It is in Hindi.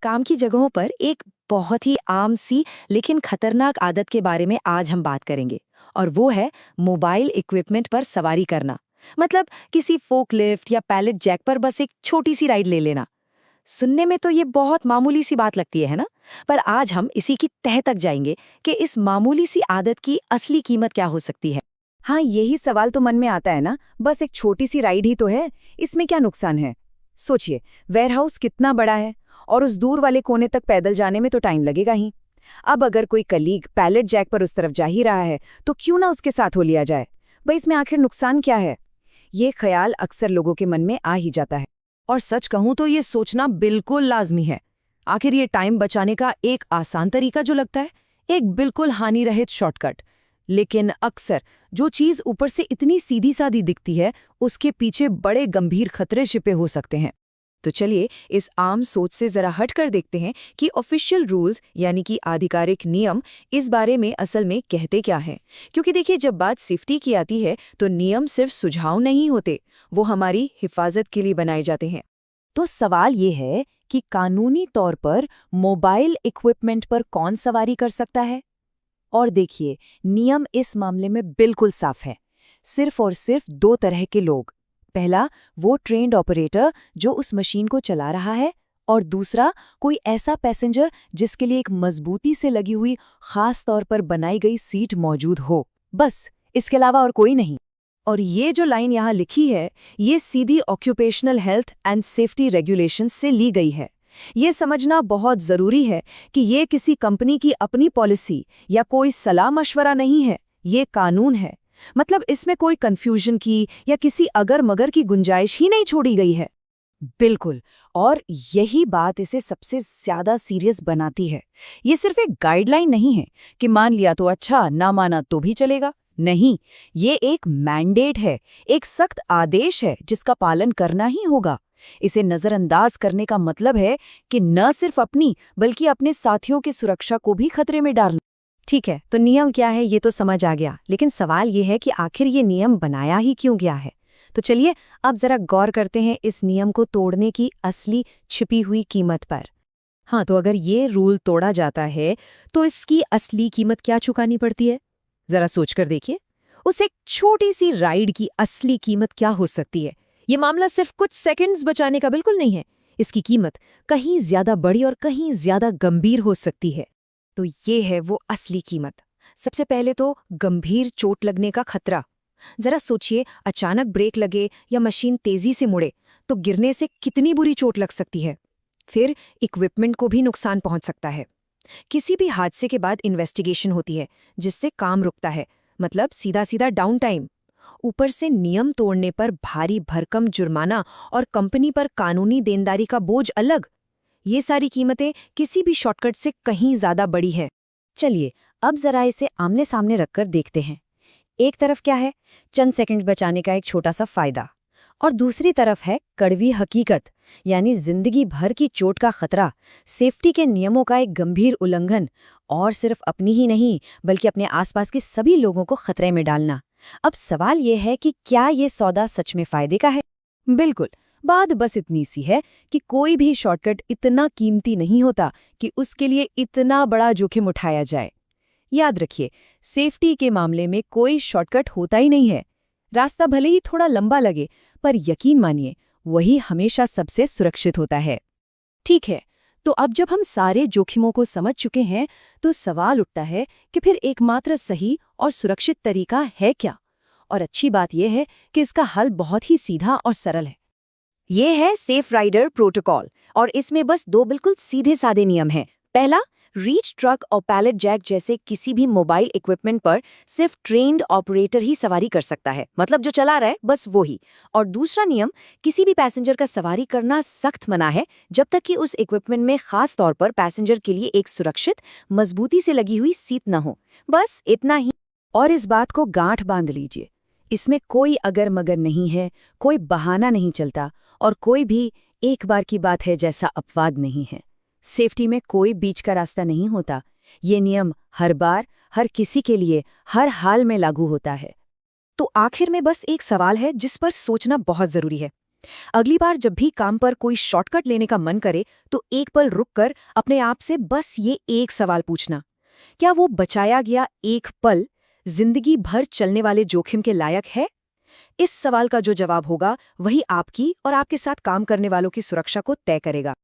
काम की जगहों पर एक बहुत ही आम सी लेकिन खतरनाक आदत के बारे में आज हम बात करेंगे। और वो है मोबाइल इक्विपमेंट पर सवारी करना। मतलब किसी फोकलिफ्ट या पैलेट जैक पर बस एक छोटी सी राइड ले लेना। सुनने में तो ये बहुत मामूली सी बात लगती है ना? पर आज हम इसी की तह तक जाएंगे कि इस मामूली सी आदत की असली कीमत क्या हो सकती है। हाँ, यही सवाल तो मन में आता है ना। बस एक छोटी सी राइड ही तो है, इसमें क्या नुकसान है? सोचिए, वेयरहाउस कितना बड़ा है और उस दूर वाले कोने तक पैदल जाने में तो टाइम लगेगा ही। अब अगर कोई कलीग पैलेट जैक पर उस तरफ जा ही रहा है तो क्यों ना उसके साथ हो लिया जाए। भाई, इसमें आखिर नुकसान क्या है? ये ख्याल अक्सर लोगों के मन में आ ही जाता है। और सच कहूं तो ये सोचना बिल्कुल लाजमी है। आखिर ये टाइम बचाने का एक आसान तरीका जो लगता है, एक बिल्कुल हानि रहित शॉर्टकट। लेकिन अक्सर जो चीज ऊपर से इतनी सीधी सादी दिखती है, उसके पीछे बड़े गंभीर खतरे छिपे हो सकते हैं। तो चलिए इस आम सोच से जरा हट कर देखते हैं कि ऑफिशियल रूल्स यानी कि आधिकारिक नियम इस बारे में असल में कहते क्या हैं। क्योंकि देखिए, जब बात सेफ्टी की आती है तो नियम सिर्फ सुझाव नहीं होते, वो हमारी हिफाजत के लिए बनाए जाते हैं। तो सवाल ये है कि कानूनी तौर पर मोबाइल इक्विपमेंट पर कौन सवारी कर सकता है? और देखिए, नियम इस मामले में बिल्कुल साफ है। सिर्फ और सिर्फ दो तरह के लोग। पहला, वो ट्रेन्ड ऑपरेटर जो उस मशीन को चला रहा है, और दूसरा, कोई ऐसा पैसेंजर जिसके लिए एक मजबूती से लगी हुई खास तौर पर बनाई गई सीट मौजूद हो। बस, इसके अलावा और कोई नहीं। और ये जो लाइन यहाँ लिखी है, ये सीधी occupational health and safety regulations से ली गई है। ये समझना बहुत ज़रूरी है कि ये किसी कंपनी की अपनी पॉलिसी या कोई सलाह मशवरा नहीं है, ये कानून है। मतलब इसमें कोई कंफ्यूजन की या किसी अगर मगर की गुंजाइश ही नहीं छोड़ी गई है। बिल्कुल, और यही बात इसे सबसे ज़्यादा सीरियस बनाती है। ये सिर्फ एक गाइडलाइन नहीं है कि मान लिया तो अच्छा, ना माना तो भी चलेगा। नहीं, ये एक मैंडेट है, एक सख्त आदेश है जिसका पालन करना ही होगा। इसे नजरअंदाज करने का मतलब है कि न सिर्फ अपनी बल्कि अपने साथियों की सुरक्षा को भी खतरे में डालना। ठीक है, तो नियम क्या है ये तो समझ आ गया, लेकिन सवाल ये है कि आखिर ये नियम बनाया ही क्यों गया है। तो चलिए अब जरा गौर करते हैं इस नियम को तोड़ने की असली छिपी हुई कीमत पर। हाँ, तो अगर ये रूल तोड़ा जाता है तो इसकी असली कीमत क्या चुकानी पड़ती है? जरा सोचकर देखिए, उस एक छोटी सी राइड की असली कीमत क्या हो सकती है। ये मामला सिर्फ कुछ सेकंड्स बचाने का बिल्कुल नहीं है। इसकी कीमत कहीं ज्यादा बड़ी और कहीं ज्यादा गंभीर हो सकती है। तो ये है वो असली कीमत। सबसे पहले तो गंभीर चोट लगने का खतरा। जरा सोचिए, अचानक ब्रेक लगे या मशीन तेजी से मुड़े तो गिरने से कितनी बुरी चोट लग सकती है। फिर इक्विपमेंट को भी नुकसान पहुंच सकता है। किसी भी हादसे के बाद इन्वेस्टिगेशन होती है जिससे काम रुकता है, मतलब सीधा सीधा डाउन टाइम। ऊपर से नियम तोड़ने पर भारी भरकम जुर्माना और कंपनी पर कानूनी देनदारी का बोझ अलग। ये सारी कीमतें किसी भी शॉर्टकट से कहीं ज्यादा बड़ी है। चलिए अब जरा इसे आमने सामने रखकर देखते हैं। एक तरफ क्या है, चंद सेकंड बचाने का एक छोटा सा फायदा, और दूसरी तरफ है कड़वी हकीकत, यानी जिंदगी भर की चोट का खतरा, सेफ्टी के नियमों का एक गंभीर उल्लंघन, और सिर्फ अपनी ही नहीं बल्कि अपने आसपास के सभी लोगों को खतरे में डालना। अब सवाल ये है कि क्या ये सौदा सच में फायदे का है? बिल्कुल, बात बस इतनी सी है कि कोई भी शॉर्टकट इतना कीमती नहीं होता कि उसके लिए इतना बड़ा जोखिम उठाया जाए। याद रखिए, सेफ्टी के मामले में कोई शॉर्टकट होता ही नहीं है। रास्ता भले ही थोड़ा लंबा लगे, पर यकीन मानिए वही हमेशा सबसे सुरक्षित होता है। ठीक है, तो अब जब हम सारे जोखिमों को समझ चुके हैं तो सवाल उठता है कि फिर एकमात्र सही और सुरक्षित तरीका है क्या? और अच्छी बात यह है कि इसका हल बहुत ही सीधा और सरल है। ये है सेफ राइडर प्रोटोकॉल, और इसमें बस दो बिल्कुल सीधे साधे नियम हैं। पहला, रीच ट्रक और पैलेट जैक जैसे किसी भी मोबाइल इक्विपमेंट पर सिर्फ ट्रेन्ड ऑपरेटर ही सवारी कर सकता है, मतलब जो चला रहा है बस वो ही। और दूसरा नियम, किसी भी पैसेंजर का सवारी करना सख्त मना है जब तक कि उस इक्विपमेंट में खास तौर पर पैसेंजर के लिए एक सुरक्षित, मजबूती से लगी हुई सीट न हो। बस इतना ही। और इस बात को गांठ बांध लीजिए, इसमें कोई अगर मगर नहीं है, कोई बहाना नहीं चलता, और कोई भी एक बार की बात है जैसा अपवाद नहीं है। सेफ्टी में कोई बीच का रास्ता नहीं होता। ये नियम हर बार, हर किसी के लिए, हर हाल में लागू होता है। तो आखिर में बस एक सवाल है जिस पर सोचना बहुत जरूरी है। अगली बार जब भी काम पर कोई शॉर्टकट लेने का मन करे तो एक पल रुककर अपने आप से बस ये एक सवाल पूछना, क्या वो बचाया गया एक पल जिंदगी भर चलने वाले जोखिम के लायक है? इस सवाल का जो जवाब होगा वही आपकी और आपके साथ काम करने वालों की सुरक्षा को तय करेगा।